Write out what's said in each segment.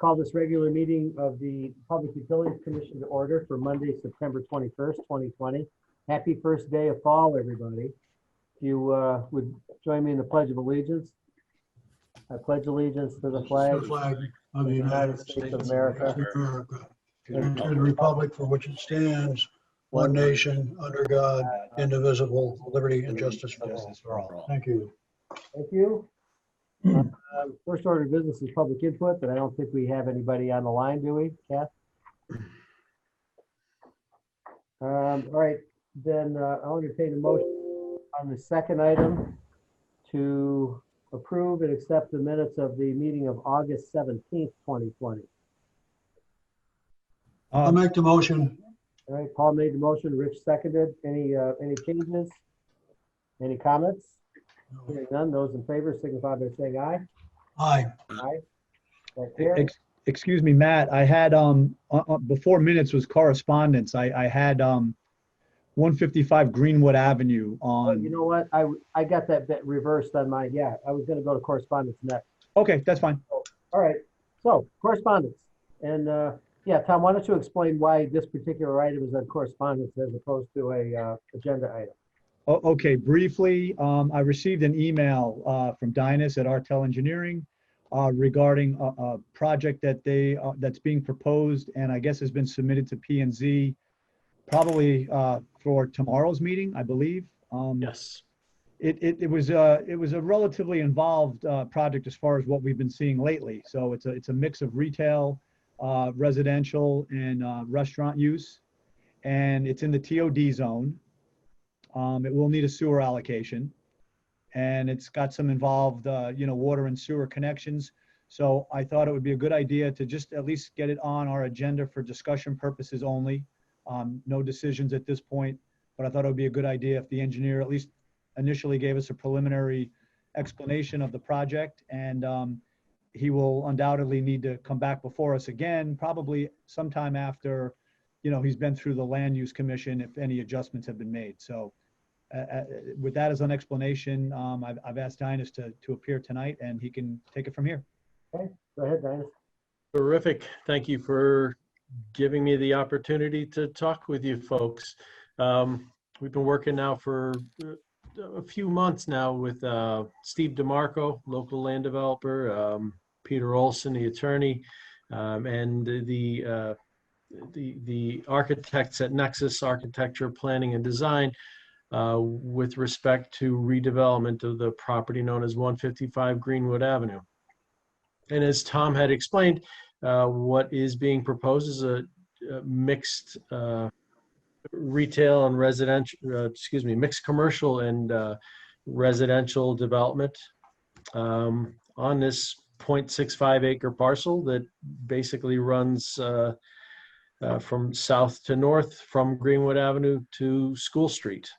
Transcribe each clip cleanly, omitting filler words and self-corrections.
call this regular meeting of the Public Utilities Commission to order for Monday, September 21st, 2020. Happy first day of fall, everybody. If you would join me in the Pledge of Allegiance. I pledge allegiance to the flag of the United States of America and to the republic for which it stands, one nation, under God, indivisible, liberty and justice for all. Thank you. Thank you. First order of business is public input, but I don't think we have anybody on the line, do we, Kath? All right, then I'll entertain a motion on the second item to approve and accept the minutes of the meeting of August 17th, 2020. I'll make the motion. All right, Paul made the motion, Rich seconded. Any changes? Any comments? Hearing none, those in favor signify by saying aye. Aye. Aye. That carries. Excuse me, Matt, I had, before minutes was correspondence. I had 155 Greenwood Avenue Oh, on. you know what? I got that bit reversed on my, yeah, I was gonna go to correspondence next. Okay, that's fine. All right, so correspondence. And yeah, Tom, why don't you explain why this particular item is on correspondence as opposed to a agenda item? Okay, briefly, I received an email from Dynas at Artel Engineering regarding a project that that's being proposed and I guess has been submitted to P&Z probably for tomorrow's meeting, I believe. Yes. It was a relatively involved project as far as what we've been seeing lately. So it's a mix of retail, residential, and restaurant use, and it's in the TOD zone. It will need a sewer allocation, and it's got some involved, water and sewer connections. So I thought it would be a good idea to just at least get it on our agenda for discussion purposes only. No decisions at this point, but I thought it would be a good idea if the engineer at least initially gave us a preliminary explanation of the project, and he will undoubtedly need to come back before us again, probably sometime after, he's been through the Land Use Commission if any adjustments have been made. So with that as an explanation, I've asked Dynas to appear tonight, and he can take it from here. Okay, go ahead, Dennis. Terrific. Thank you for giving me the opportunity to talk with you folks. We've been working now for a few months now with Steve DeMarco, local land developer, Peter Olson, the attorney, and the architects at Nexus Architecture, Planning and Design with respect to redevelopment of the property known as 155 Greenwood Avenue. And as Tom had explained, what is being proposed is a mixed retail and residential, mixed commercial and residential development on this 0.65 acre parcel that basically runs from south to north from Greenwood Avenue to School Street.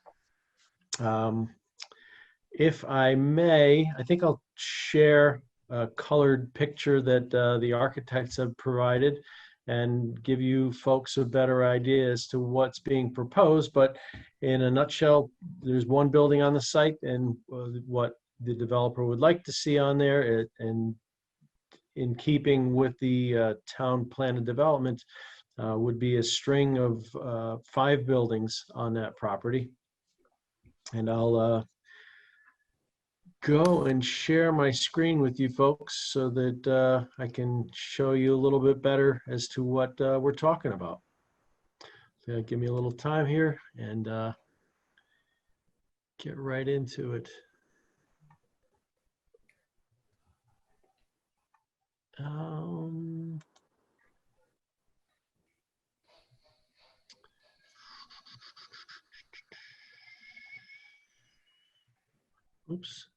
If I may, I think I'll share a colored picture that the architects have provided and give you folks a better idea as to what's being proposed. But in a nutshell, there's one building on the site, and what the developer would like to see on there, and in keeping with the town plan of development, would be a string of 5 buildings on that property. And I'll go and share my screen with you folks so that I can show you a little bit better as to what we're talking about. So give me a little time here and get right into it. Oops.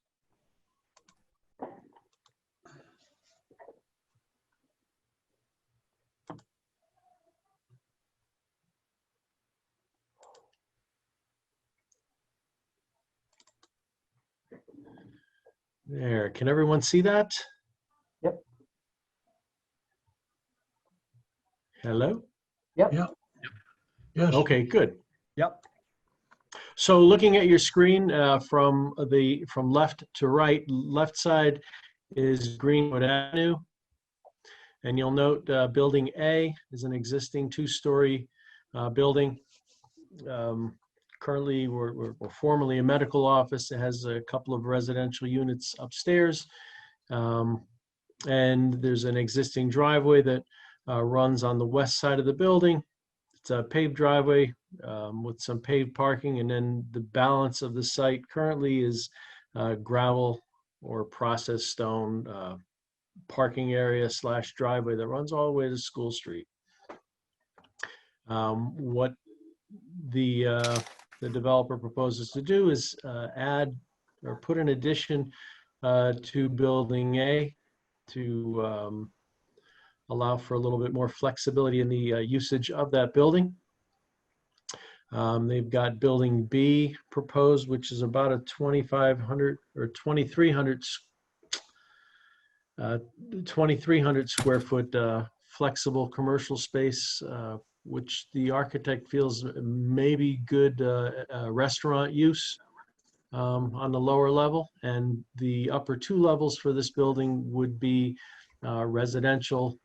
There, can everyone see that? Yep. Hello? Yep. Yep. Yes. Okay, good. Yep. So looking at your screen from left to right, left side is Greenwood Avenue, And you'll note Building A is an existing two-story building. Currently, we're formerly a medical office. It has a couple of residential units upstairs. And there's an existing driveway that runs on the west side of the building. It's a paved driveway with some paved parking, and then the balance of the site currently is gravel or processed stone parking area / driveway that runs all the way to School Street. What the developer proposes to do is add or put an addition to Building A to allow for a little bit more flexibility in the usage of that building. They've got Building B proposed, which is about a 2,500 or 2,300 square foot flexible commercial space, which the architect feels may be good restaurant use on the lower level. And the upper two levels for this building would be residential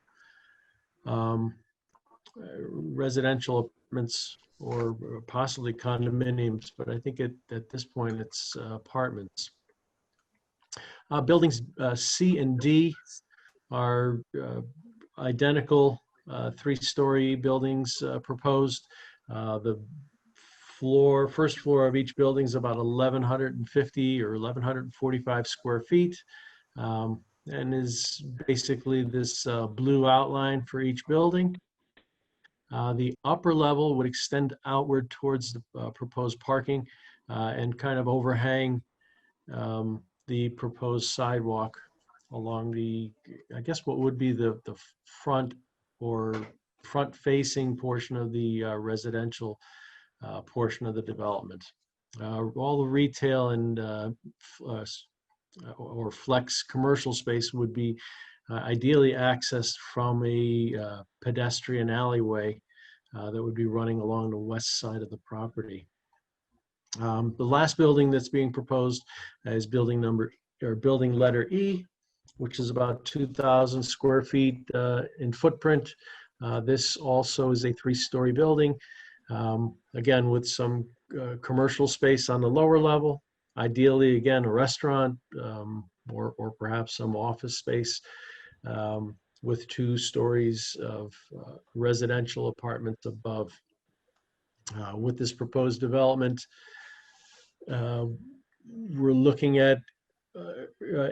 apartments or possibly condominiums, but I think at this point it's apartments. Buildings C and D are identical three-story buildings proposed. The first floor of each building is about 1,150 or 1,145 square feet, and is basically this blue outline for each building. The upper level would extend outward towards the proposed parking and kind of overhang the proposed sidewalk along the, I guess what would be the front or front-facing portion of the residential portion of the development. All the retail and or flex commercial space would be ideally accessed from a pedestrian alleyway that would be running along the west side of the property. The last building that's being proposed is building letter E, which is about 2,000 square feet in footprint. This also is a three-story building, again with some commercial space on the lower level. Ideally, again, a restaurant or perhaps some office space with 2 stories of residential apartments above. With this proposed development, we're looking at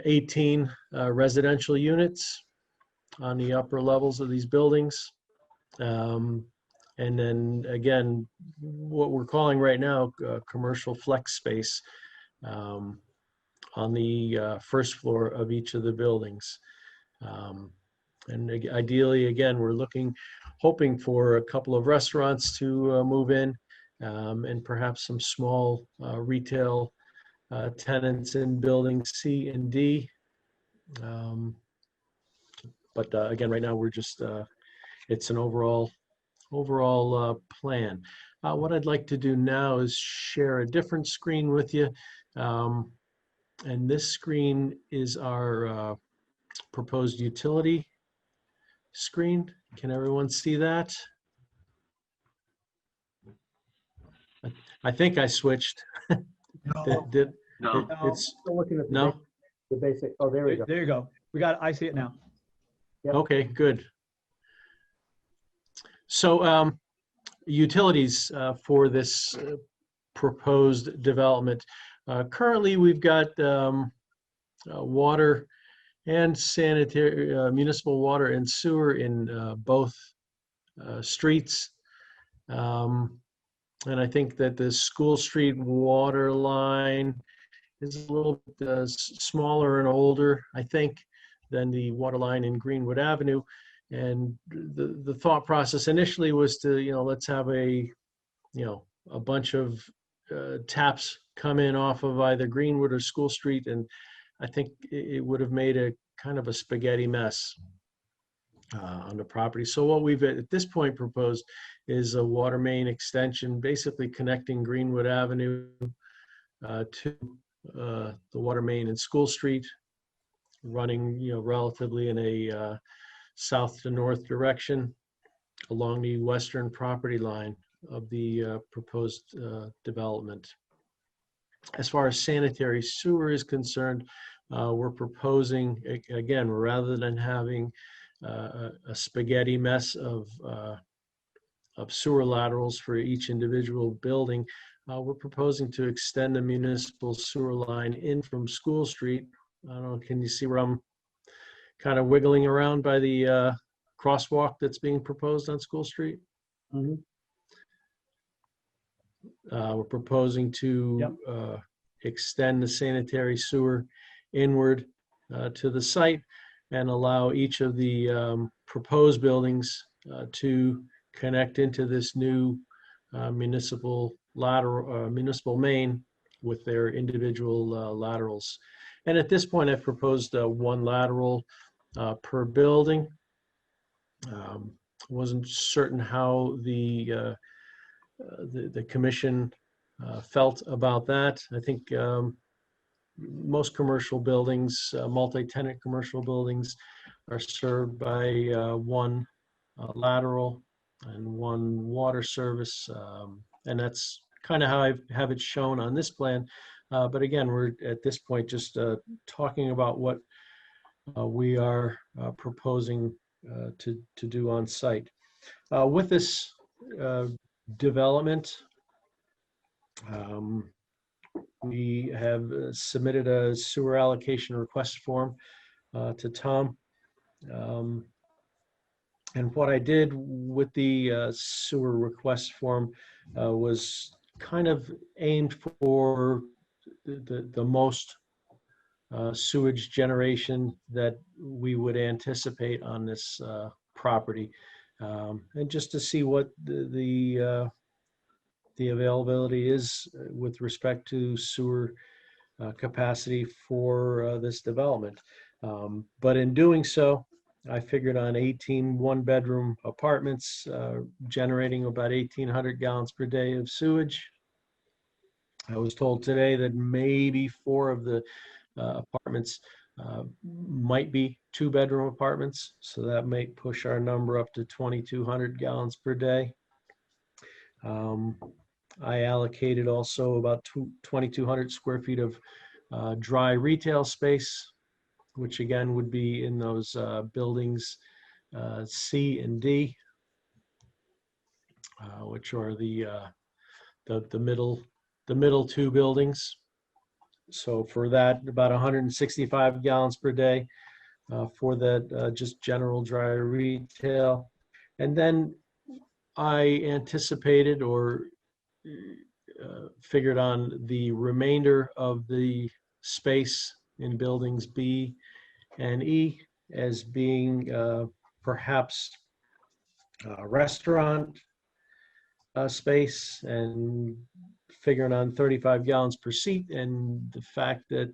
18 residential units on the upper levels of these buildings. And then again, what we're calling right now commercial flex space on the first floor of each of the buildings. And ideally, again, we're hoping for a couple of restaurants to move in and perhaps some small retail tenants in buildings C and D. But again, right now we're just, it's an overall plan. What I'd like to do now is share a different screen with you. And this screen is our proposed utility screen. Can everyone see that? I think I switched. No. It's Still looking at no? the basic, oh, there we go. There you go. I see it now. Yep. Okay, good. So utilities for this proposed development. Currently, we've got water and sanitary, municipal water and sewer in both streets. And I think that the School Street water line is a little bit smaller and older, I think, than the water line in Greenwood Avenue. And the thought process initially was to, let's have a bunch of taps come in off of either Greenwood or School Street. And I think it would have made a kind of a spaghetti mess on the property. So what we've at this point proposed is a water main extension, basically connecting Greenwood Avenue to the water main in School Street, running relatively in a south to north direction along the western property line of the proposed development. As far as sanitary sewer is concerned, we're proposing, again, rather than having a spaghetti mess of sewer laterals for each individual building, we're proposing to extend the municipal sewer line in from School Street. I don't know, can you see where I'm kind of wiggling around by the crosswalk that's being proposed on School Street? Mhm. We're proposing to extend the sanitary sewer inward to the site and allow each of the proposed buildings to connect into this new municipal main with their individual laterals. And at this point, I've proposed one lateral per building. Wasn't certain how the commission felt about that. I think most commercial buildings, multi-tenant commercial buildings, are served by one lateral and one water service, and that's kind of how I have it shown on this plan. But again, we're at this point just talking about what we are proposing to do on site. With this development, we have submitted a sewer allocation request form to Tom. And what I did with the sewer request form was kind of aimed for the most sewage generation that we would anticipate on this property, and just to see what the availability is with respect to sewer capacity for this development. But in doing so, I figured on 18 one-bedroom apartments generating about 1,800 gallons per day of sewage. I was told today that maybe 4 of the apartments might be 2-bedroom apartments, so that might push our number up to 2,200 gallons per day. I allocated also about 2,200 square feet of dry retail space, which again would be in those buildings C and D, which are the middle 2 buildings. So for that, about 165 gallons per day for that just general dry retail. And then I anticipated or figured on the remainder of the space in buildings B and E as being perhaps restaurant space, and figuring on 35 gallons per seat, and the fact that,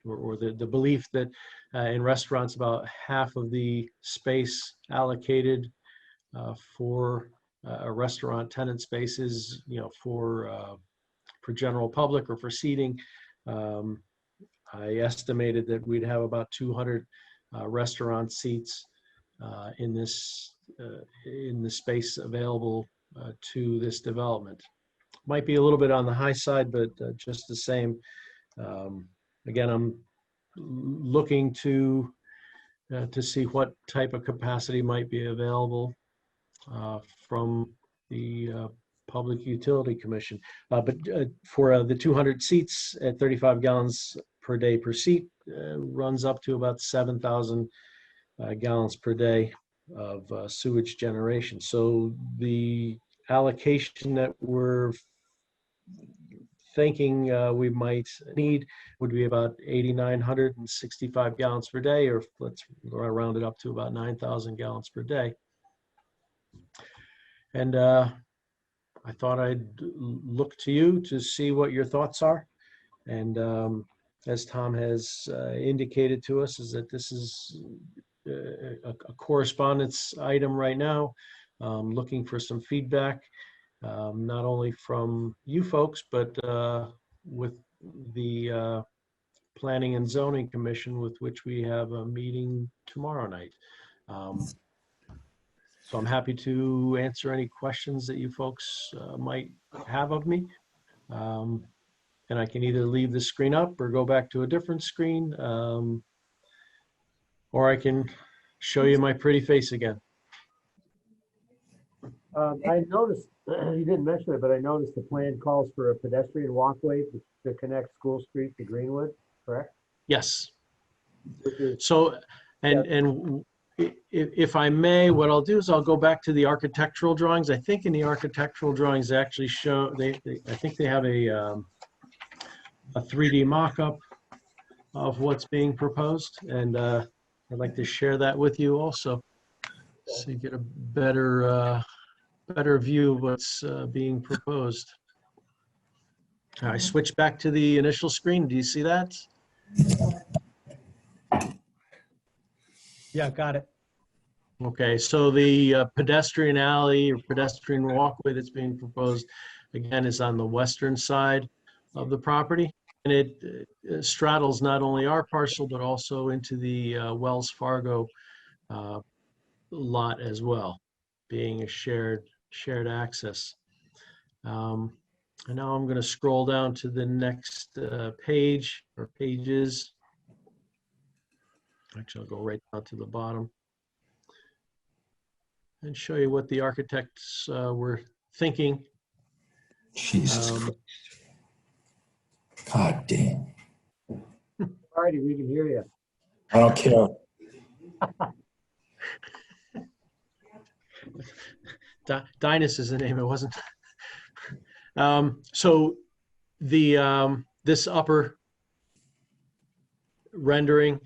or the belief that in restaurants about half of the space allocated for a restaurant tenant spaces, for general public or for seating. I estimated that we'd have about 200 restaurant seats in the space available to this development. Might be a little bit on the high side, but just the same. Again, I'm looking to see what type of capacity might be available from the Public Utility Commission. But for the 200 seats at 35 gallons per day per seat, runs up to about 7,000 gallons per day of sewage generation. So the allocation that we're thinking we might need would be about 8,965 gallons per day, or let's round it up to about 9,000 gallons per day. And I thought I'd look to you to see what your thoughts are. And as Tom has indicated to us, is that this is a correspondence item right now, looking for some feedback, not only from you folks, but with the Planning and Zoning Commission, with which we have a meeting tomorrow night. So I'm happy to answer any questions that you folks might have of me. And I can either leave the screen up or go back to a different screen, or I can show you my pretty face again. I noticed, you didn't mention it, but I noticed the plan calls for a pedestrian walkway to connect School Street to Greenwood, correct? Yes. Which is, So, if I may, what I'll do is I'll go back to the architectural drawings. I think in the architectural drawings they actually show, I think they have a 3D mock-up of what's being proposed, and I'd like to share that with you also, so you get a better view of what's being proposed. I switched back to the initial screen. Do you see that? Yeah, got it. Okay, so the pedestrian alley or pedestrian walkway that's being proposed, again, is on the western side of the property. And it straddles not only our parcel, but also into the Wells Fargo lot as well, being a shared access. And now I'm going to scroll down to the next page or pages. Actually, I'll go right down to the bottom and show you what the architects were thinking. Jesus Christ. God damn. Marty, we can hear you. I don't care. Dinus is the name, it wasn't. So the this upper rendering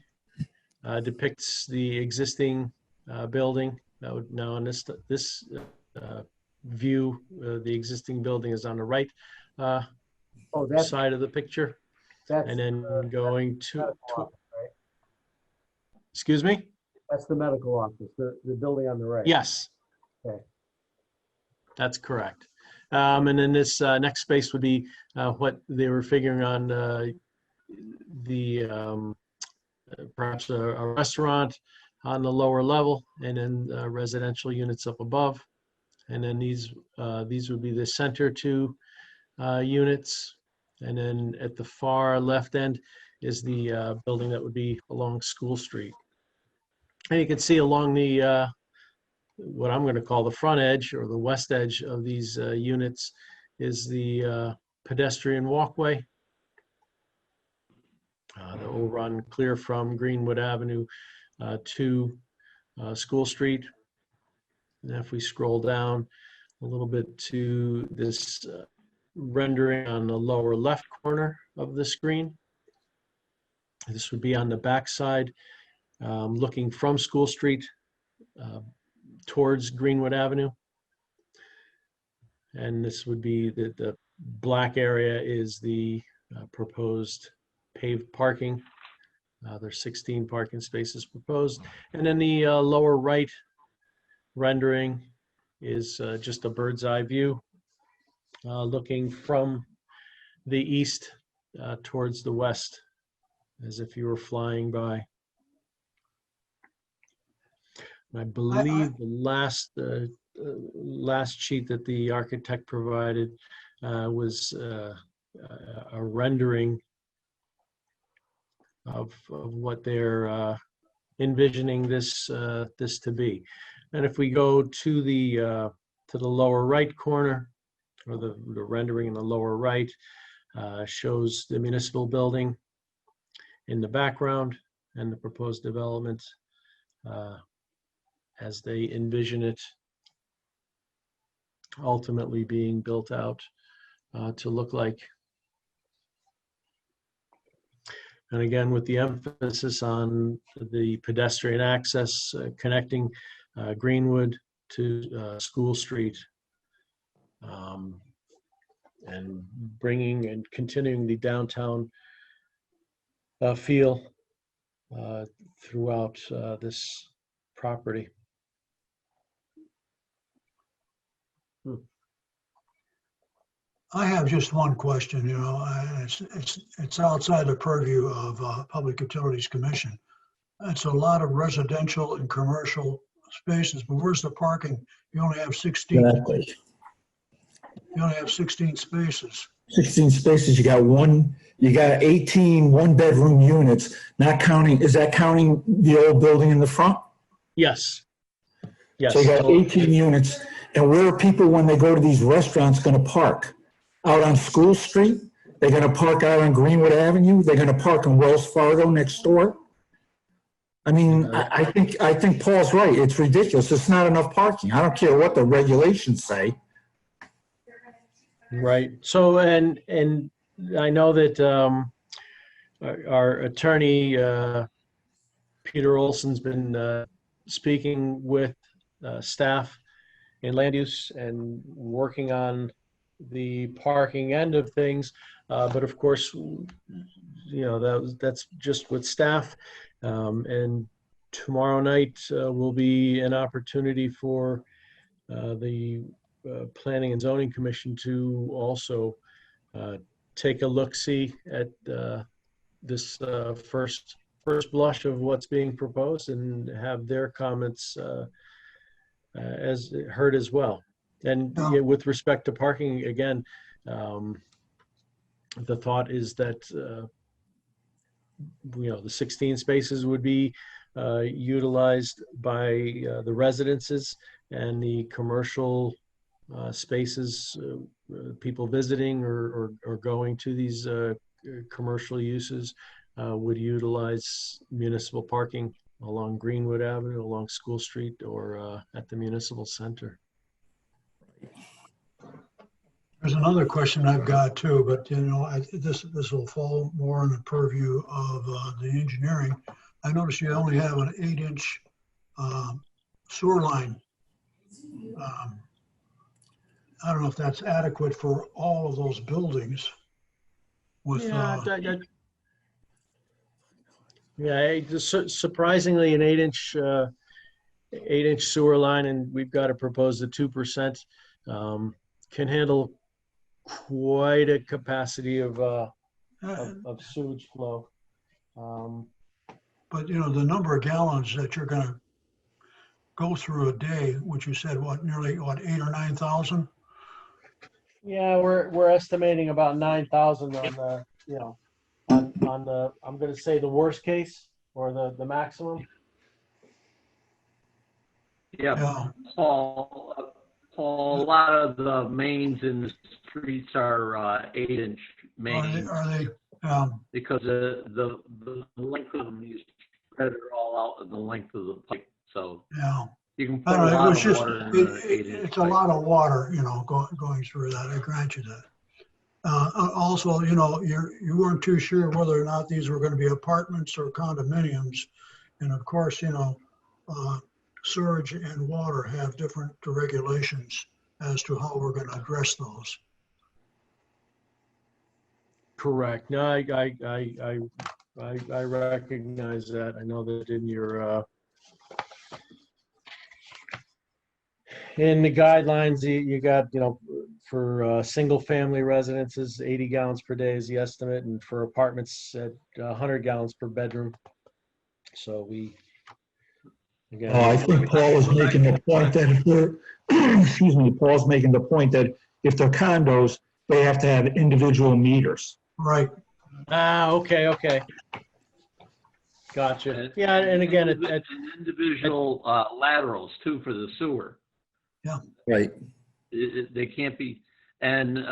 depicts the existing building. Now in this view, the existing building is on the right Oh, that's, side of the picture, that's, and then going to medical office, right? excuse me. That's the medical office, the building on the right. Yes. Okay. That's correct. And then this next space would be what they were figuring on perhaps a restaurant on the lower level, and then residential units up above. And then these would be the center two units. And then at the far left end is the building that would be along School Street. And you can see along the what I'm going to call the front edge or the west edge of these units is the pedestrian walkway that will run clear from Greenwood Avenue to School Street. And if we scroll down a little bit to this rendering on the lower left corner of the screen, this would be on the back side, looking from School Street towards Greenwood Avenue. And this would be the black area is the proposed paved parking. There's 16 parking spaces proposed. And then the lower right rendering is just a bird's eye view looking from the east towards the west, as if you were flying by. I believe the last sheet that the architect provided was a rendering of what they're envisioning this this to be. And if we go to the lower right corner, or the rendering in the lower right, shows the municipal building in the background and the proposed development as they envision it ultimately being built out to look like. And again, with the emphasis on the pedestrian access connecting Greenwood to School Street, and bringing and continuing the downtown feel throughout this property. I have just one question, it's outside the purview of Public Utilities Commission. That's a lot of residential and commercial spaces, but where's the parking? You only have 16. Exactly. You only have 16 spaces. 16 spaces, you got 18 one-bedroom units, not counting, is that counting the old building in the front? Yes. Yes. So you got 18 units, and where are people, when they go to these restaurants, gonna park? Out on School Street? They're gonna park out on Greenwood Avenue? They're gonna park in Wells Fargo next door? I mean, I think Paul's right, it's ridiculous, it's not enough parking, I don't care what the regulations say. Right. So, and I know that our attorney, Peter Olson's been speaking with staff in land use and working on the parking end of things. But of course, that's just with staff. And tomorrow night will be an opportunity for the Planning and Zoning Commission to also take a look-see at this first blush of what's being proposed and have their comments as heard as well. And yeah, with respect to parking, again, the thought is that the 16 spaces would be utilized by the residences, and the commercial spaces, people visiting or going to these commercial uses would utilize municipal parking along Greenwood Avenue, along School Street, or at the municipal center. There's another question I've got too, but this will fall more in the purview of the engineering. I noticed you only have an 8-inch sewer line. I don't know if that's adequate for all of those buildings. With surprisingly, an 8-inch sewer line, and we've got to propose the 2%, can handle quite a capacity of sewage flow. But the number of gallons that you're going to go through a day, which you said nearly 8 or 9,000. Yeah, we're estimating about 9,000 on the on the, I'm going to say, the worst case or the maximum. Yeah. Paul, a lot of the mains in the streets are 8-inch mains. Are they? Because the length of them, you spread it all out in the length of the pipe. So yeah. You can put a lot of water in the 8-inch it's a lot of water, going through that. I grant you that. Also, you weren't too sure whether or not these were going to be apartments or condominiums. And of course, sewage and water have different regulations as to how we're going to address those. Correct. No, I recognize that. I know that in your in the guidelines, you got, for single family residences, 80 gallons per day is the estimate, and for apartments at 100 gallons per bedroom. So again. I think Paul is making the point that if they're, excuse me, Paul's making the point that if they're condos, they have to have individual meters. Right. Okay. Gotcha. Yeah, and again, and individual laterals too for the sewer. Yeah. Right. They can't be, and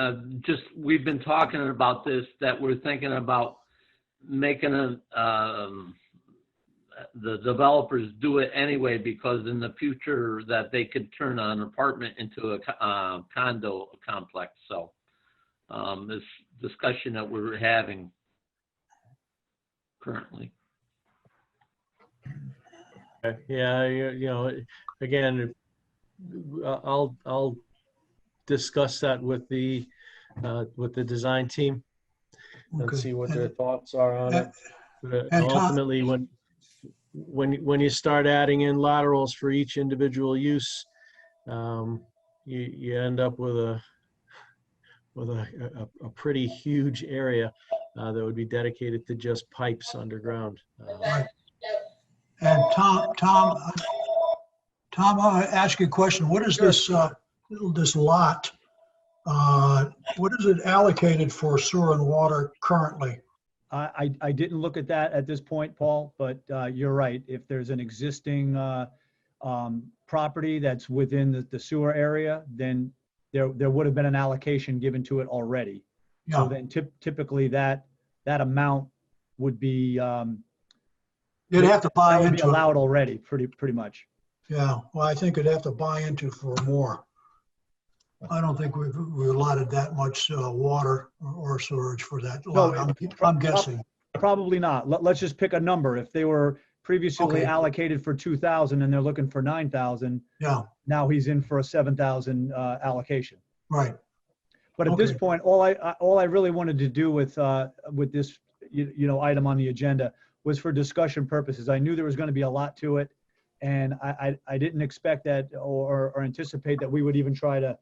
we've been talking about this, that we're thinking about making the developers do it anyway, because in the future that they could turn an apartment into a condo complex. So this discussion that we're having currently. Yeah, again, I'll discuss that with the design team and see what their thoughts are on it. But ultimately, when you start adding in laterals for each individual use, you end up with a pretty huge area that would be dedicated to just pipes underground. Tom, I want to ask you a question. What is this, this lot? What is it allocated for sewer and water currently? I didn't look at that at this point, Paul, but you're right. If there's an existing property that's within the sewer area, then there would have been an allocation given to it already. So Yeah, then typically that amount would be, you'd have to buy that would be into it. allowed already, pretty much. Yeah, well, I think you'd have to buy into for more. I don't think we allotted that much water or sewage for that lot. I'm guessing. Probably not. Let's just pick a number. If they were previously Okay. allocated for 2,000 and they're looking for 9,000, Yeah, now he's in for a 7,000 allocation. right. But at this Okay. point, all I really wanted to do with this, item on the agenda was for discussion purposes. I knew there was going to be a lot to it, and I didn't expect that or anticipate that we would even try to,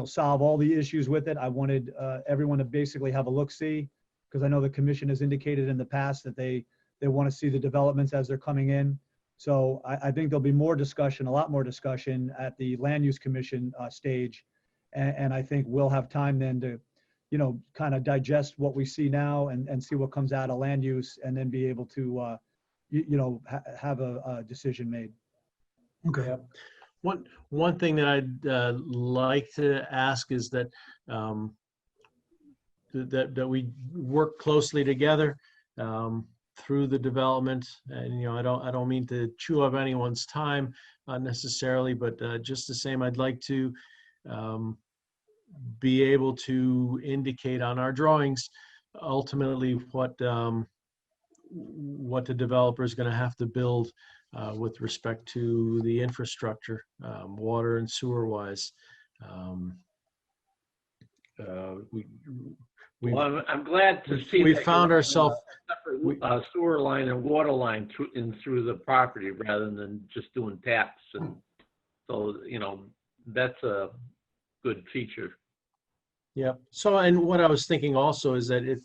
solve all the issues with it. I wanted everyone to basically have a look-see, because I know the commission has indicated in the past that they want to see the developments as they're coming in. So I think there'll be more discussion, a lot more discussion at the Land Use Commission stage. And I think we'll have time then to, kind of digest what we see now and see what comes out of land use, and then be able to, have a decision made. Okay. Yep. One thing that I'd like to ask is that that we work closely together through the development. And I don't mean to chew up anyone's time necessarily, but just the same, I'd like to be able to indicate on our drawings ultimately what the developer is going to have to build with respect to the infrastructure, water and sewer wise. Well, I'm glad to see. We that found you're ourselves. separate, sewer line and water line through the property rather than just doing taps. And so, that's a good feature. Yeah. So, and what I was thinking also is that if,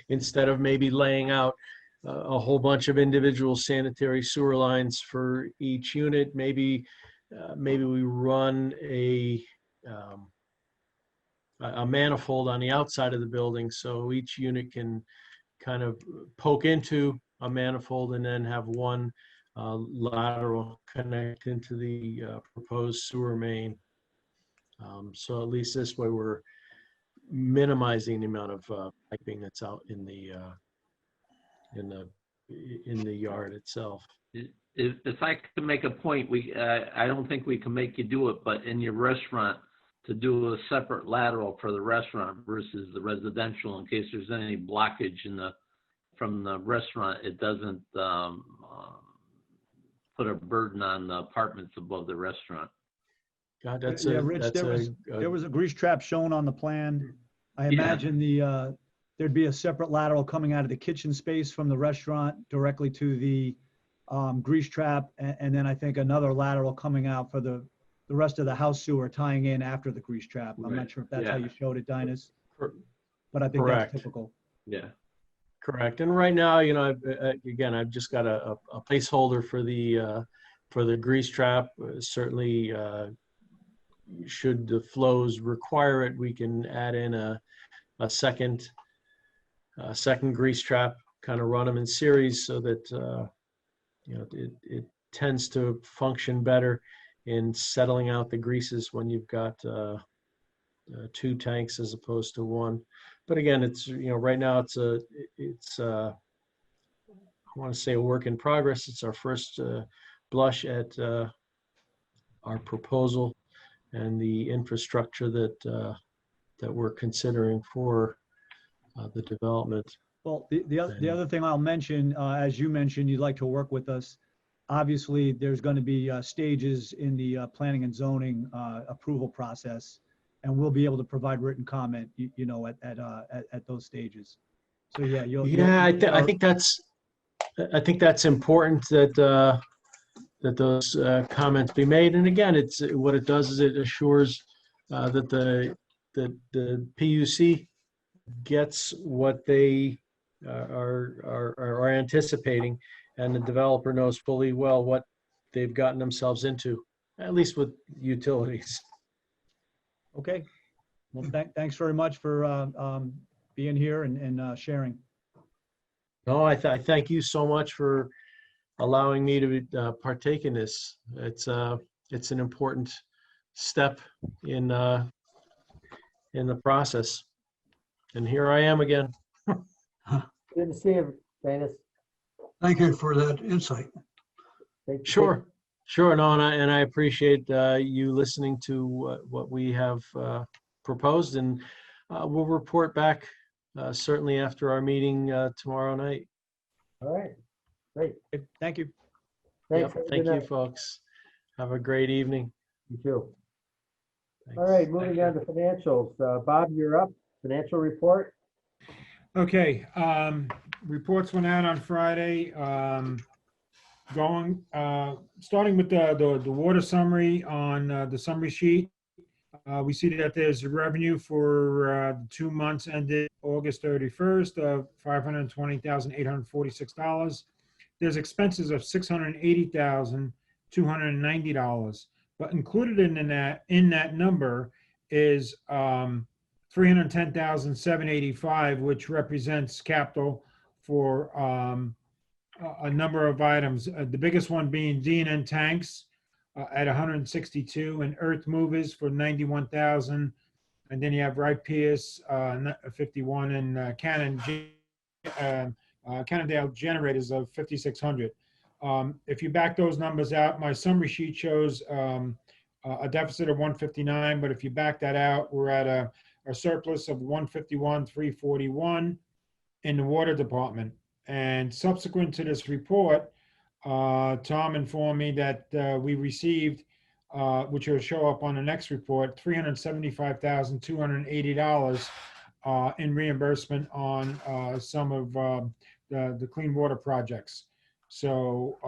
instead of maybe laying out a whole bunch of individual sanitary sewer lines for each unit, maybe we run a manifold on the outside of the building, so each unit can kind of poke into a manifold and then have one lateral connect into the proposed sewer main. So at least this way we're minimizing the amount of piping that's out in the yard itself. If I could make a point, I don't think we can make you do it, but in your restaurant, to do a separate lateral for the restaurant versus the residential, in case there's any blockage from the restaurant, it doesn't put a burden on the apartments above the restaurant. God, that's Rich, there was a grease trap shown on the plan. I imagine there'd be a separate lateral coming out of the kitchen space from the restaurant directly to the grease trap, and then I think another lateral coming out for the rest of the house sewer tying in after the grease trap. I'm not sure if that's how you showed it, Dinas, but I think Correct. that's typical. Yeah. Correct. And right now, I've just got a placeholder for the grease trap. Certainly, should the flows require it, we can add in a second grease trap, kind of run them in series so that it tends to function better in settling out the greases when you've got two tanks as opposed to one. But again, it's right now it's I want to say a work in progress. It's our first blush at our proposal and the infrastructure that we're considering for the development. Well, the other thing I'll mention, as you mentioned, you'd like to work with us. Obviously, there's going to be stages in the planning and zoning approval process, and we'll be able to provide written comment, at those stages. So yeah, I think that's important that that those comments be made. And again, it's what it does is it assures that the PUC gets what they are anticipating, and the developer knows fully well what they've gotten themselves into, at least with utilities. Okay. Well, thanks very much for being here and sharing. No, I thank you so much for allowing me to partake in this. It's an important step in the process. And here I am again. Good to see you, Danis. Thank you for that insight. Sure. No, and I appreciate you listening to what we have proposed, and we'll report back certainly after our meeting tomorrow night. All right, great. Okay, thank you. Thanks. Yep, Have a thank good you, night. folks. Have a great evening. You too. Thanks. All right, moving on to financials. Bob, you're up. Financial report. Okay, reports went out on Friday. Starting with the water summary on the summary sheet. We see that there's a revenue for the 2 months ended August 31st of $520,846. There's expenses of $680,290. But included in that number is $310,785, which represents capital for a number of items. The biggest one being D&N tanks at 162, and earth movers for 91,000. And then you have Wright Pierce 51, and Cannondale generators of 5,600. If you back those numbers out, my summary sheet shows a deficit of 159, but if you back that out, we're at a surplus of 151,341 in the water department. And subsequent to this report, Tom informed me that we received, which will show up on the next report, $375,280 in reimbursement on some of the clean water projects. So,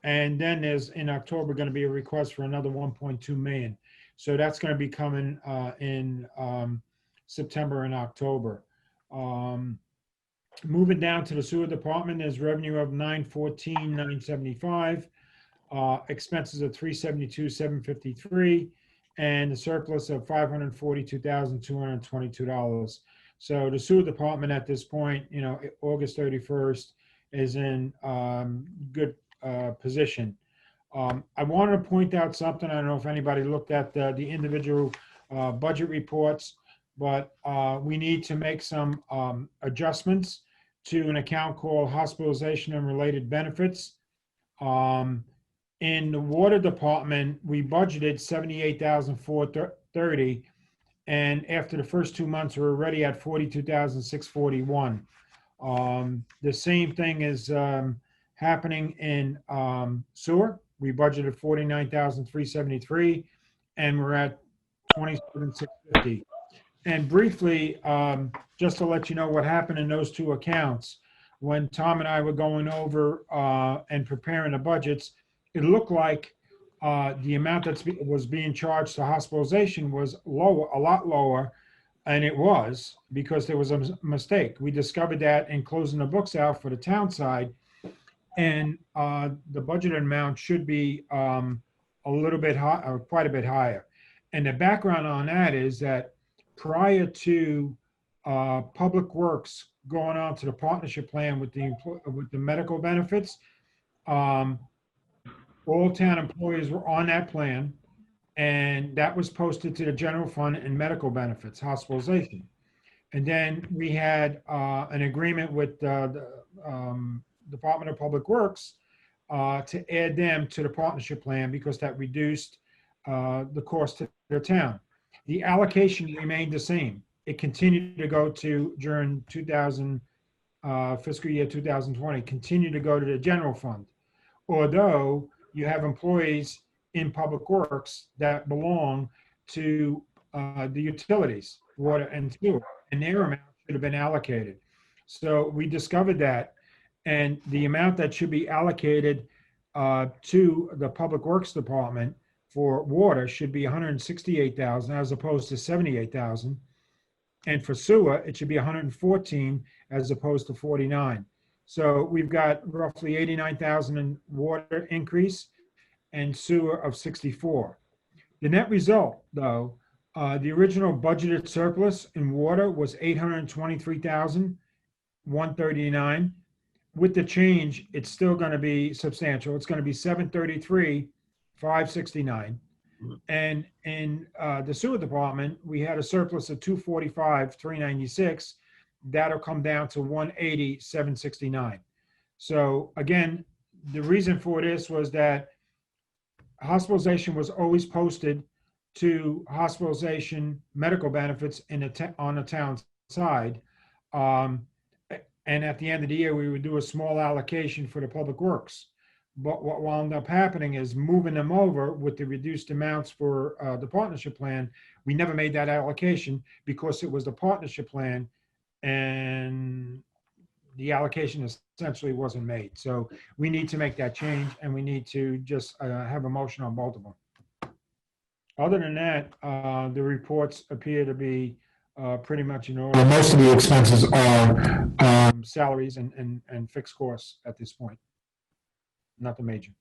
and then there's in October going to be a request for another 1.2 million. So that's going to be coming in September and October. Moving down to the sewer department, there's revenue of $914,975, expenses of $372,753, and a surplus of $542,222. So the sewer department at this point, August 31st, is in good position. I wanted to point out something. I don't know if anybody looked at the individual budget reports, but we need to make some adjustments to an account called hospitalization and related benefits. In the water department, we budgeted $78,430, and after the first 2 months, we're already at $42,641. The same thing is happening in sewer. We budgeted $49,373, and we're at $27,650. And briefly, just to let you know what happened in those two accounts, when Tom and I were going over and preparing the budgets, it looked like the amount that was being charged to hospitalization was lower, a lot lower, and it was because there was a mistake. We discovered that in closing the books out for the town side, and the budgeted amount should be a little bit high, or quite a bit higher. And the background on that is that prior to Public Works going on to the partnership plan with the medical benefits, all town employees were on that plan, and that was posted to the general fund and medical benefits, hospitalization. And then we had an agreement with the Department of Public Works to add them to the partnership plan because that reduced the cost to the town. The allocation remained the same. It continued to go to, during fiscal year 2020, continued to go to the general fund. Although you have employees in Public Works that belong to the utilities, water and sewer, and their amount should have been allocated. So we discovered that, and the amount that should be allocated to the Public Works Department for water should be $168,000 as opposed to $78,000. And for sewer, it should be $114 as opposed to $49. So we've got roughly 89,000 in water increase and sewer of 64. The net result, though, the original budgeted surplus in water was 823,139. With the change, it's still going to be substantial. It's going to be 733,569. And in the sewer department, we had a surplus of 245,396. That'll come down to 180,769. So again, the reason for this was that hospitalization was always posted to hospitalization medical benefits on the town side. And at the end of the year, we would do a small allocation for the public works. But what wound up happening is moving them over with the reduced amounts for the partnership plan. We never made that allocation because it was the partnership plan and the allocation essentially wasn't made. So we need to make that change, and we need to just have a motion on both of them. Other than that, the reports appear to be pretty much in order. Most of the expenses are, Salaries and fixed costs at this point. Nothing major.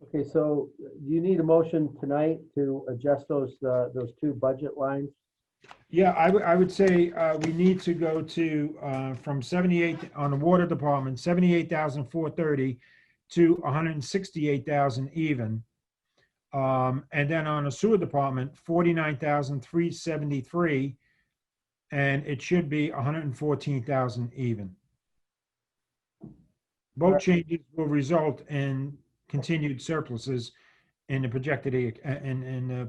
Okay, so you need a motion tonight to adjust those two budget lines? Yeah, I would say we need to go to from 78 on the water department, 78,430 to 168,000 even. And then on the sewer department, 49,373, and it should be 114,000 even. Both changes will result in continued surpluses in the projected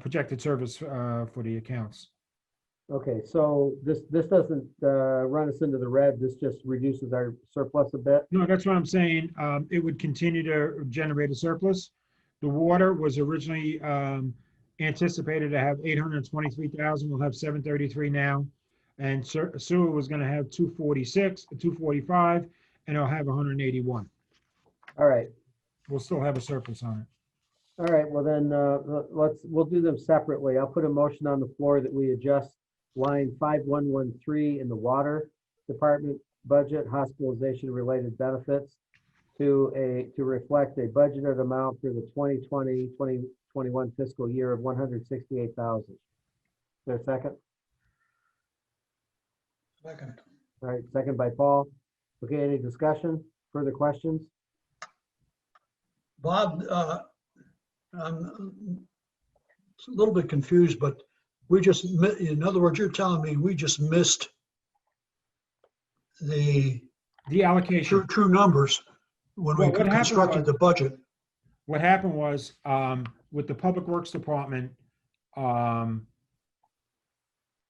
projected service for the accounts. Okay, so this doesn't run us into the red. This just reduces our surplus a bit. No, that's what I'm saying. It would continue to generate a surplus. The water was originally anticipated to have 823,000. We'll have 733 now. And sewer was going to have 246, 245, and it'll have 181. All right. We'll still have a surplus on it. All right, well then, we'll do them separately. I'll put a motion on the floor that we adjust line 5113 in the water department budget, hospitalization related benefits, to reflect a budgeted amount for the 2020-2021 fiscal year of 168,000. Is there a second? Second. All right, second by Paul. Okay, any discussion? Further questions? Bob, I'm a little bit confused, but in other words, you're telling me we just missed the allocation. true numbers when we constructed the budget. What happened was, with the Public Works Department,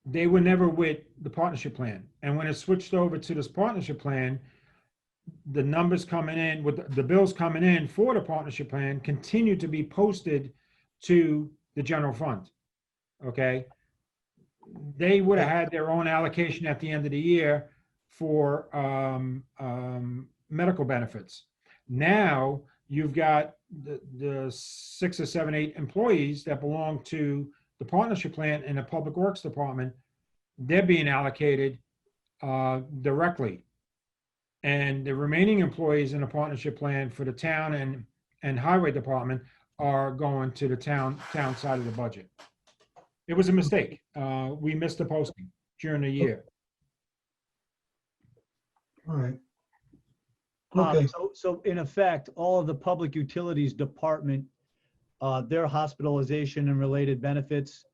they were never with the partnership plan. And when it switched over to this partnership plan, the numbers coming in, with the bills coming in for the partnership plan, continued to be posted to the general fund. Okay? They would have had their own allocation at the end of the year for medical benefits. Now you've got the 6 or 7, 8 employees that belong to the partnership plan in the Public Works Department. They're being allocated directly. And the remaining employees in the partnership plan for the town and highway department are going to the town side of the budget. It was a mistake. We missed the posting during the year. All right. Okay. So in effect, all of the public utilities department, their hospitalization and related benefits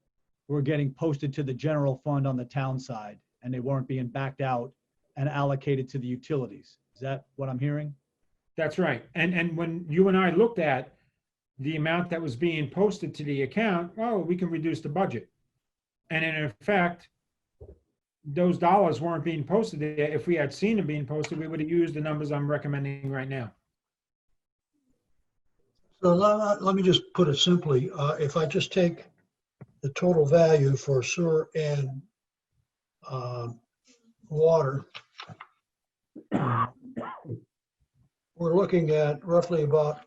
were getting posted to the general fund on the town side, and they weren't being backed out and allocated to the utilities. Is that what I'm hearing? That's right. And when you and I looked at the amount that was being posted to the account, oh, we can reduce the budget. And in effect, those dollars weren't being posted there. If we had seen them being posted, we would have used the numbers I'm recommending right now. So let me just put it simply. If I just take the total value for sewer and water, we're looking at roughly about,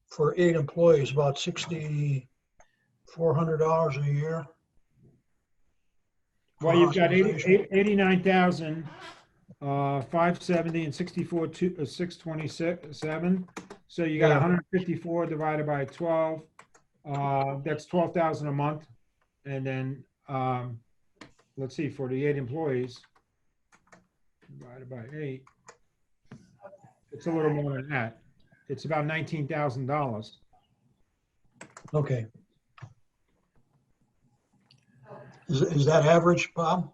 for 8 employees, about $6,400 a year. Well, you've got 89,000 570 and 64, 627. So you got Yeah. 154 divided by 12. That's 12,000 a month. And then, let's see, for the 8 employees, divided by 8, it's a little more than that. It's about $19,000. Okay. Is that average, Bob?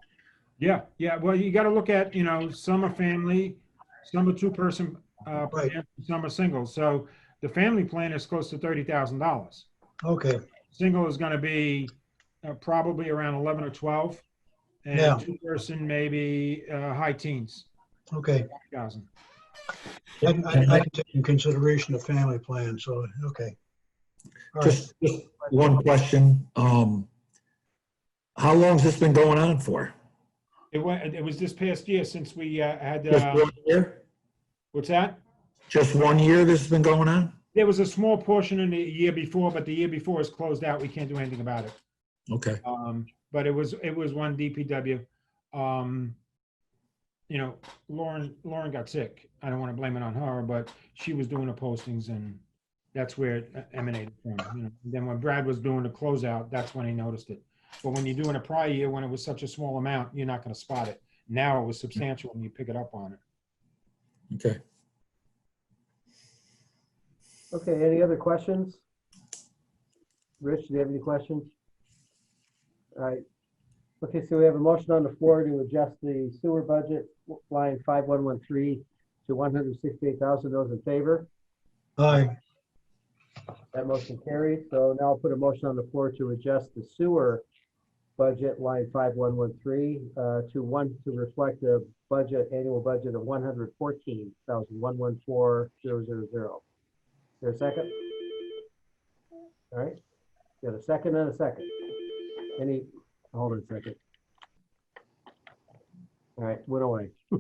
Yeah, yeah. Well, you got to look at, some are family, some are two-person Right. plan, some are single. So the family plan is close to $30,000. Okay, Single is going to be probably around 11 or 12, and Yeah. two-person maybe high teens, okay. 1,000. I can take in consideration the family plan, so, okay. All right. Just one question. How long's this been going on for? It was this past year since we had, Just 1 year? what's that? Just 1 year this has been going on? There was a small portion in the year before, but the year before is closed out. We can't do anything about it. Okay. But it was one DPW. Lauren got sick. I don't want to blame it on her, but she was doing the postings, and that's where it emanated from. Then when Brad was doing the closeout, that's when he noticed it. But when you're doing a prior year, when it was such a small amount, you're not going to spot it. Now it was substantial when you pick it up on it. Okay. Okay, any other questions? Rich, do you have any questions? All right. Okay, so we have a motion on the floor to adjust the sewer budget line 5113 to 168,000. Those in favor? Aye, That motion carries. So now I'll put a motion on the floor to adjust the sewer budget line 5113 to reflect the annual budget of 114,114,000. Is there a second? All right. Got a second and a second. Hold on a second. All right, went away. All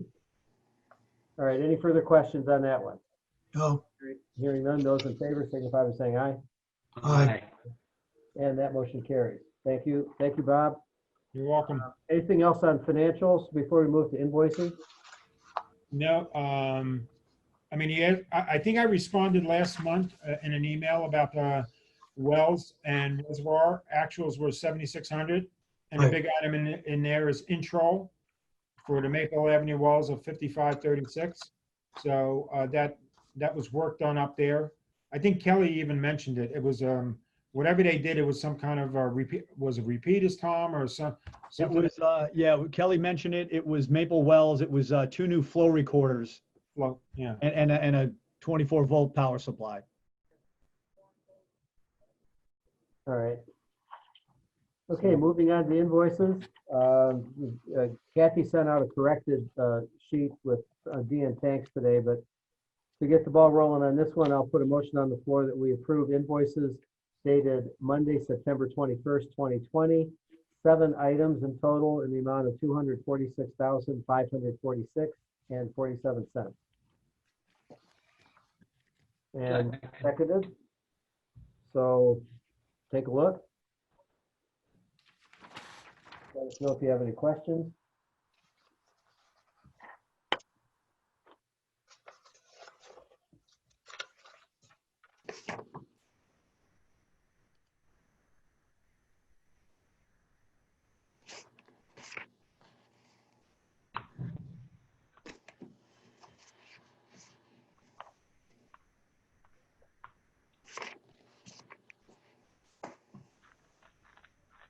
right, any further questions on that one? no, Hearing none, those in favor signify by saying aye. Aye. And that motion carries. Thank you. Thank you, Bob. You're welcome. Anything else on financials before we move to invoicing? No, I think I responded last month in an email about the wells and reservoir. Actuals were 7,600. And the Right. big item in there is intro for the Maple Avenue wells of 5536. So that was work done up there. I think Kelly even mentioned it. It was whatever they did, it was some kind of repeat. Was it repeaters, Tom, or It something? was, Kelly mentioned it. It was Maple Wells. It was 2 new flow recorders Well, yeah. and a 24-volt power supply. All right. Okay, moving on to invoices. Kathy sent out a corrected sheet with DN Tanks today, but to get the ball rolling on this one, I'll put a motion on the floor that we approve invoices dated Monday, September 21st, 2020. 7 items in total in the amount of $246,546.47. And seconded. So take a look. Let us know if you have any questions.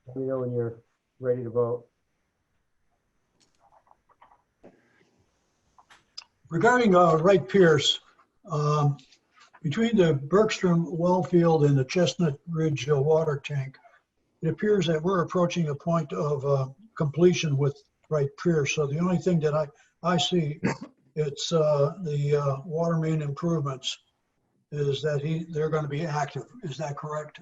Let me know when you're ready to vote. regarding Wright Pierce, between the Bergstrom well field and the Chestnut Ridge water tank, it appears that we're approaching a point of completion with Wright Pierce. So the only thing that I see, it's the water main improvements, is that they're going to be active. Is that correct?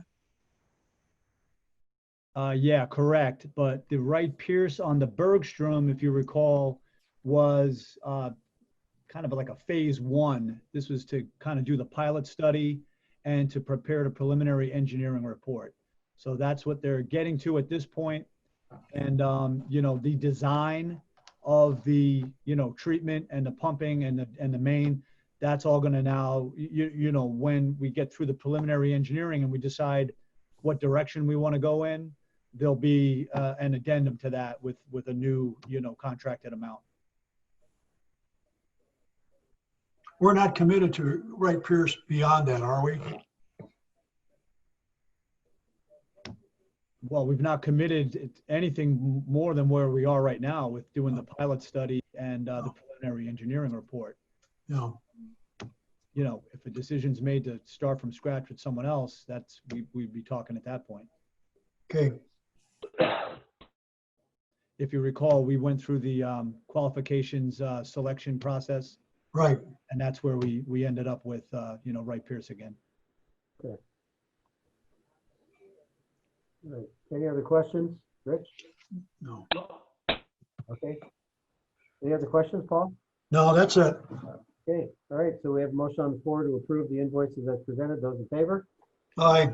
Yeah, correct. But the Wright Pierce on the Bergstrom, if you recall, was kind of like a phase 1. This was to kind of do the pilot study and to prepare the preliminary engineering report. So that's what they're getting to at this point. And, the design of the, treatment and the pumping and the main, that's all going to now, when we get through the preliminary engineering and we decide what direction we want to go in, there'll be an addendum to that with a new, contracted amount. We're not committed to Wright Pierce beyond that, are we? Well, we've not committed anything more than where we are right now with doing the pilot study and the preliminary engineering report. No. If a decision's made to start from scratch with someone else, we'd be talking at that point. Okay. If you recall, we went through the qualifications selection process, Right. and that's where we ended up with, Wright Pierce again. All right. Any other questions? Rich? No. Okay. Any other questions, Paul? No, that's it. Okay, all right, so we have a motion on the floor to approve the invoices as presented. Those in favor? Aye.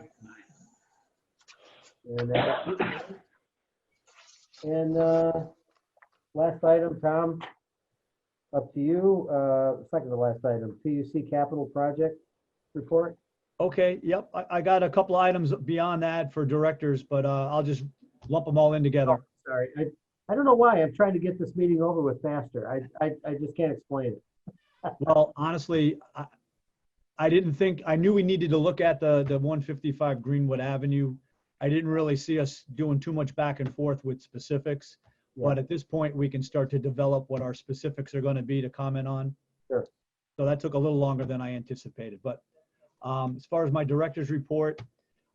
And last item, Tom, up to you. Second to last item, PUC capital project report. Okay, yep, I got a couple items beyond that for directors, but I'll just lump them all in together. Sorry, I don't know why. I'm trying to get this meeting over with faster. I just can't explain it. Well, honestly, I didn't think, I knew we needed to look at the 155 Greenwood Avenue. I didn't really see us doing too much back and forth with specifics, but at this point, we can start to develop what our specifics are going to be to comment on. Sure. So that took a little longer than I anticipated, but as far as my director's report,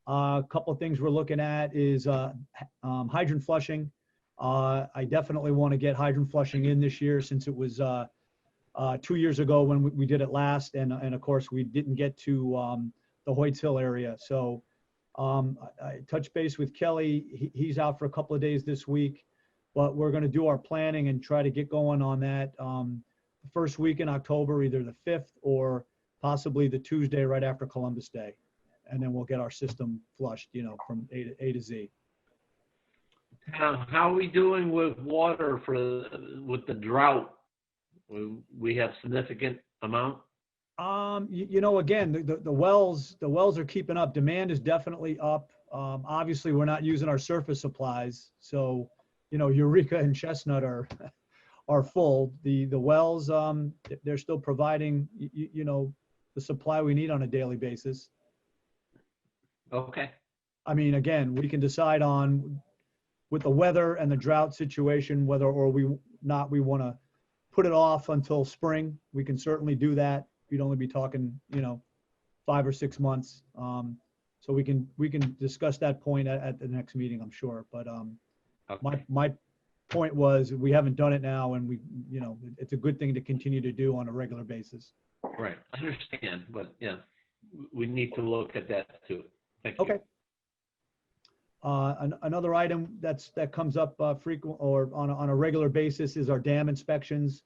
a couple of things we're looking at is hydrant flushing. I definitely want to get hydrant flushing in this year since it was 2 years ago when we did it last, and of course we didn't get to the Hoyts Hill area. So I touched base with Kelly. He's out for a couple of days this week, but we're going to do our planning and try to get going on that the first week in October, either the 5th or possibly the Tuesday right after Columbus Day, and then we'll get our system flushed, from A to Z. How are we doing with water with the drought? We have significant amount? Again, the wells are keeping up. Demand is definitely up. Obviously, we're not using our surface supplies. So, Eureka and Chestnut are full. The wells, they're still providing, the supply we need on a daily basis. Okay. I mean, again, we can decide on, with the weather and the drought situation, whether or we want to put it off until spring. We can certainly do that. We'd only be talking, 5 or 6 months. So we can discuss that point at the next meeting, I'm sure. But Okay. my point was, we haven't done it now, and it's a good thing to continue to do on a regular basis. Right, I understand, but yeah, we need to look at that too. Thank you. Okay. Another item that comes up frequent or on a regular basis is our dam inspections.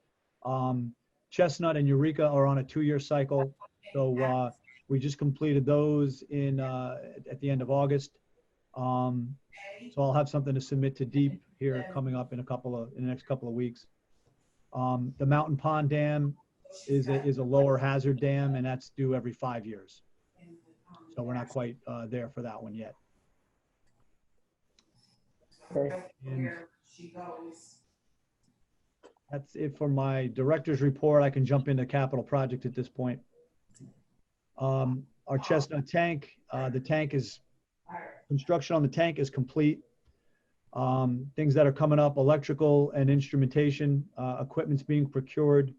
Chestnut and Eureka are on a 2-year cycle. So we just completed those at the end of August. So I'll have something to submit to DEEP here coming up in the next couple of weeks. The Mountain Pond Dam is a lower hazard dam, and that's due every 5 years. So we're not quite there for that one yet. Okay. And that's it for my director's report. I can jump into capital project at this point. Our Chestnut tank, construction on the tank is complete. Things that are coming up, electrical and instrumentation, equipment's being procured.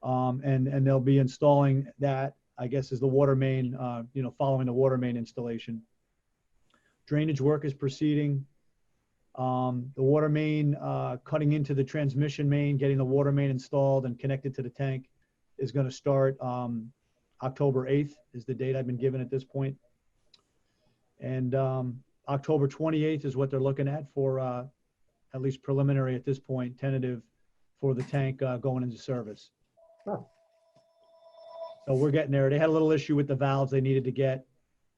And they'll be installing that, I guess, is the water main, following the water main installation. Drainage work is proceeding. The water main, cutting into the transmission main, getting the water main installed and connected to the tank is going to start October 8th is the date I've been given at this point. And October 28th is what they're looking at for at least preliminary at this point, tentative for the tank going into service. Huh. So we're getting there. They had a little issue with the valves they needed to get.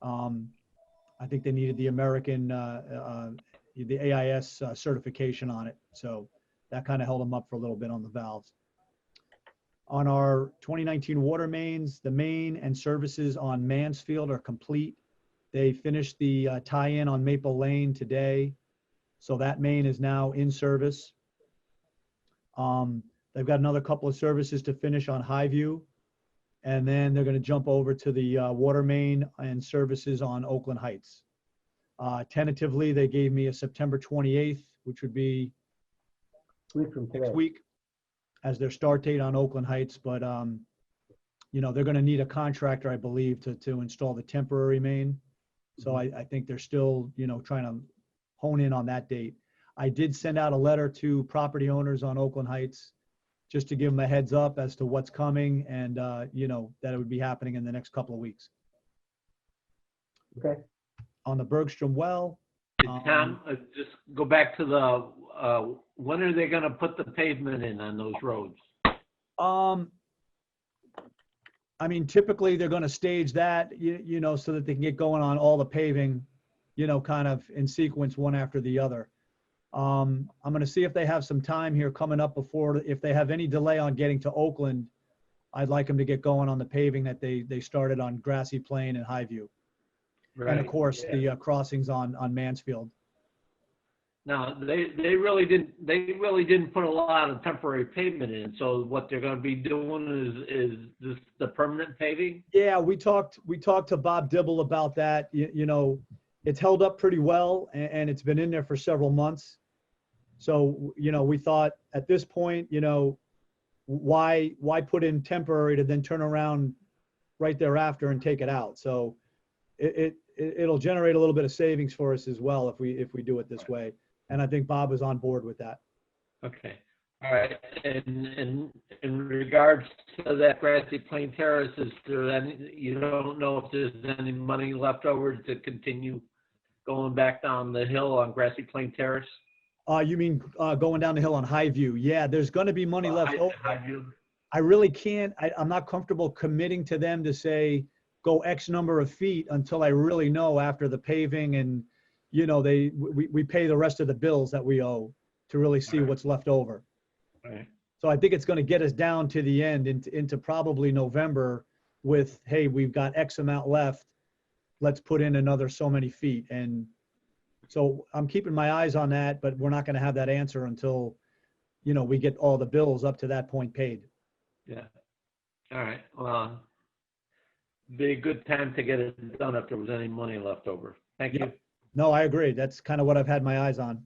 I think they needed the American, the AIS certification on it. So that kind of held them up for a little bit on the valves. On our 2019 water mains, the main and services on Mansfield are complete. They finished the tie-in on Maple Lane today. So that main is now in service. They've got another couple of services to finish on Highview. And then they're going to jump over to the water main and services on Oakland Heights. Tentatively, they gave me a September 28th, which would be Week from today. next week, as their start date on Oakland Heights. But, you know, they're going to need a contractor, I believe, to install the temporary main. So I think they're still, you know, trying to hone in on that date. I did send out a letter to property owners on Oakland Heights just to give them a heads up as to what's coming and, you know, that it would be happening in the next couple of weeks. Okay. On the Bergstrom well. Tom, just go back to the, when are they gonna put the pavement in on those roads? I mean, typically they're going to stage that, you know, so that they can get going on all the paving, you know, kind of in sequence, one after the other. I'm going to see if they have some time here coming up before, if they have any delay on getting to Oakland, I'd like them to get going on the paving that they started on Grassy Plain and Highview. And of course, the crossings on Mansfield. No, they really didn't put a lot of temporary pavement in. So what they're gonna be doing is this the permanent paving? Yeah, we talked to Bob Dibble about that. You know, it's held up pretty well and it's been in there for several months. So, you know, we thought at this point, you know, why put in temporary to then turn around right thereafter and take it out? So it'll generate a little bit of savings for us as well if we do it this way. And I think Bob is on board with that. Okay, all right. And in regards to that Grassy Plain Terrace, is there any, you don't know if there's any money left over to continue going back down the hill on Grassy Plain Terrace? You mean going down the hill on Highview? Yeah, there's going to be money left over. Highview. I really can't, I'm not comfortable committing to them to say, go X number of feet until I really know after the paving and, you know, we pay the rest of the bills that we owe to really see what's left over. Right. So I think it's going to get us down to the end into probably November with, hey, we've got X amount left. Let's put in another so many feet. And so I'm keeping my eyes on that, but we're not going to have that answer until, you know, we get all the bills up to that point paid. Yeah. All right. Well, be a good time to get it done if there was any money left over. Thank you. No, I agree. That's kind of what I've had my eyes on.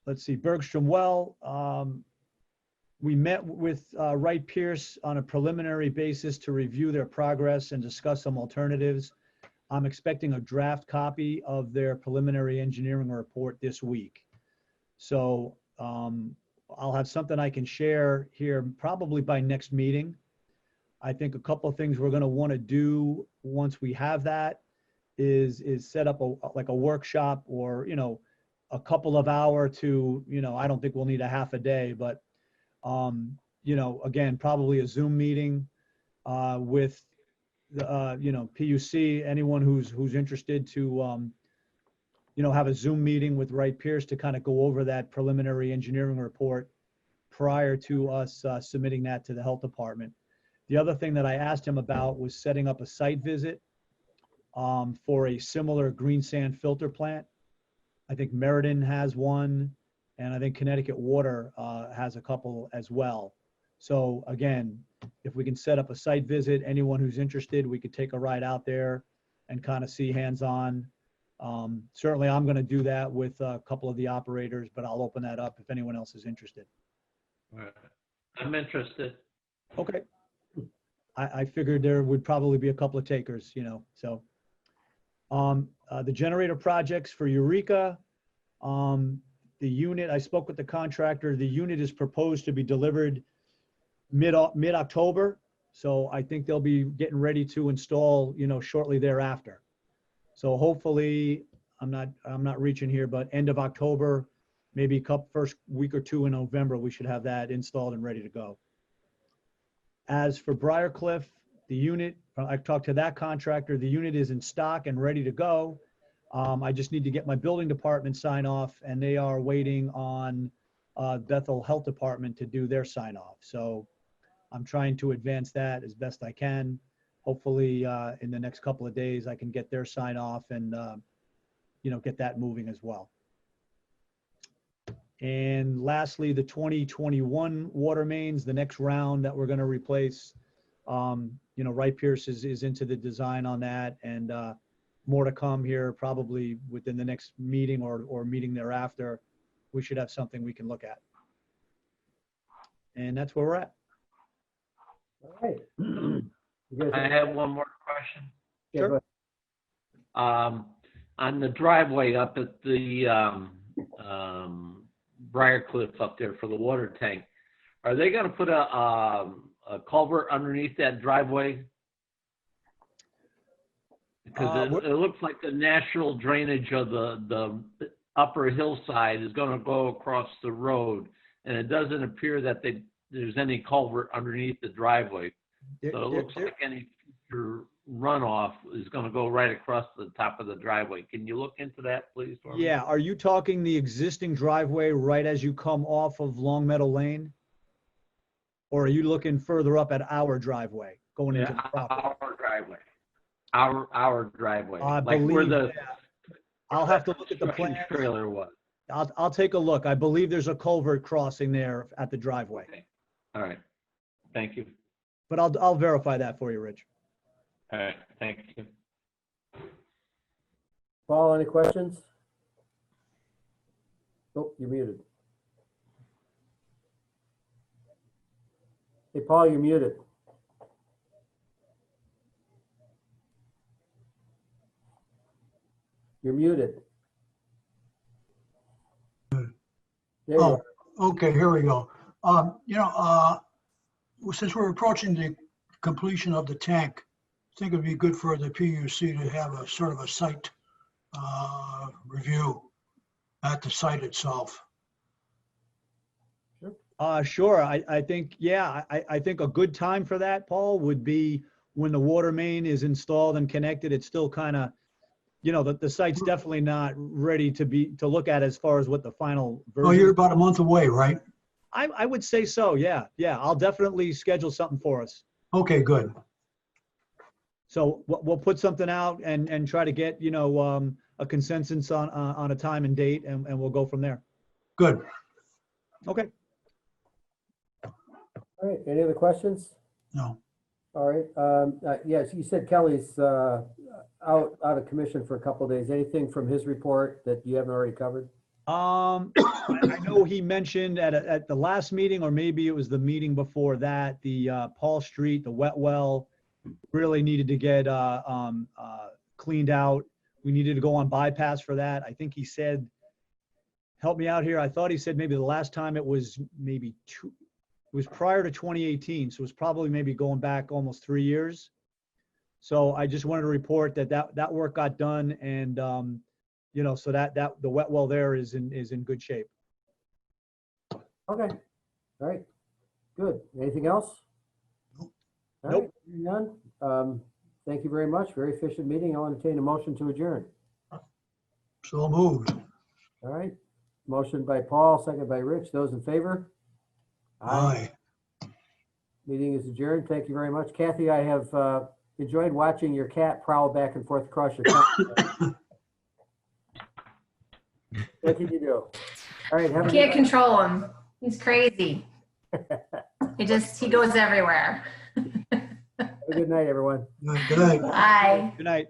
Let's see, Bergstrom well. We met with Wright Pierce on a preliminary basis to review their progress and discuss some alternatives. I'm expecting a draft copy of their preliminary engineering report this week. So I'll have something I can share here probably by next meeting. I think a couple of things we're going to want to do once we have that is set up like a workshop or, you know, a couple of hour to, you know, I don't think we'll need a half a day, but, you know, again, probably a Zoom meeting with, you know, PUC, anyone who's interested to, you know, have a Zoom meeting with Wright Pierce to kind of go over that preliminary engineering report prior to us submitting that to the health department. The other thing that I asked him about was setting up a site visit for a similar green sand filter plant. I think Meriden has one, and I think Connecticut Water has a couple as well. So again, if we can set up a site visit, anyone who's interested, we could take a ride out there and kind of see hands-on. Certainly I'm going to do that with a couple of the operators, but I'll open that up if anyone else is interested. All right. I'm interested. Okay. I figured there would probably be a couple of takers, you know, so. The generator projects for Eureka, the unit, I spoke with the contractor, the unit is proposed to be delivered mid-October. So I think they'll be getting ready to install, you know, shortly thereafter. So hopefully, I'm not reaching here, but end of October, maybe first week or two in November, we should have that installed and ready to go. As for Briarcliff, the unit, I talked to that contractor, the unit is in stock and ready to go. I just need to get my building department sign off, and they are waiting on Bethel Health Department to do their sign off. So I'm trying to advance that as best I can. Hopefully, in the next couple of days, I can get their sign off and, get that moving as well. And lastly, the 2021 water mains, the next round that we're going to replace, Wright Pierce is into the design on that, and more to come here probably within the next meeting or meeting thereafter. We should have something we can look at. And that's where we're at. All right. You guys I have one more question. yeah, go ahead. On the driveway up at the Briarcliff up there for the water tank, are they gonna put a culvert underneath that driveway? Because it looks like the natural drainage of the upper hillside is gonna go across the road, and it doesn't appear that there's any culvert underneath the driveway. So it looks like any future runoff is gonna go right across the top of the driveway. Can you look into that, please? for me? Yeah, are you talking the existing driveway right as you come off of Long Meadow Lane? Or are you looking further up at our driveway going into the property? Our driveway. Our driveway. I Like where believe, the I'll have to look at the construction plans. trailer was. I'll take a look. I believe there's a culvert crossing there at the driveway, Okay. All right. Thank you. but I'll verify that for you, Rich. All right. Thank you. Paul, any questions? Oh, you're muted. Hey, Paul, you're muted. You're muted. There you Oh, are. okay, here we go. Since we're approaching the completion of the tank, I think it'd be good for the PUC to have a sort of a site review at the site itself. Sure. I think, yeah, I think a good time for that, Paul, would be when the water main is installed and connected. It's still kind of, the site's definitely not ready to look at as far as what the final Oh, version. you're about a month away, right? I would say so. Yeah. Yeah. I'll definitely schedule something for us. Okay, good. So we'll put something out and try to get, a consensus on a time and date, and we'll go from there. Good. Okay. All right, any other questions? No. All right, yes, you said Kelly's out of commission for a couple of days. Anything from his report that you haven't already covered? I know he mentioned at the last meeting, or maybe it was the meeting before that, the Paul Street, the wet well really needed to get cleaned out. We needed to go on bypass for that. I think he said, help me out here. I thought he said maybe the last time it was maybe it was prior to 2018. So it was probably maybe going back almost 3 years. So I just wanted to report that work got done, and so that the wet well there is in good shape. Okay, all right, good. Anything else? Nope. All right, none. Thank you very much. Very efficient meeting. I'll entertain a motion to adjourn. So moved. All right, motion by Paul, second by Rich. Those in favor? Aye. Meeting is adjourned. Thank you very much. Kathy, I have enjoyed watching your cat prowl back and forth across your country. What can you do? All right, have a Can't good control him. He's crazy. He goes everywhere. night, everyone. Good night. Bye. Good night.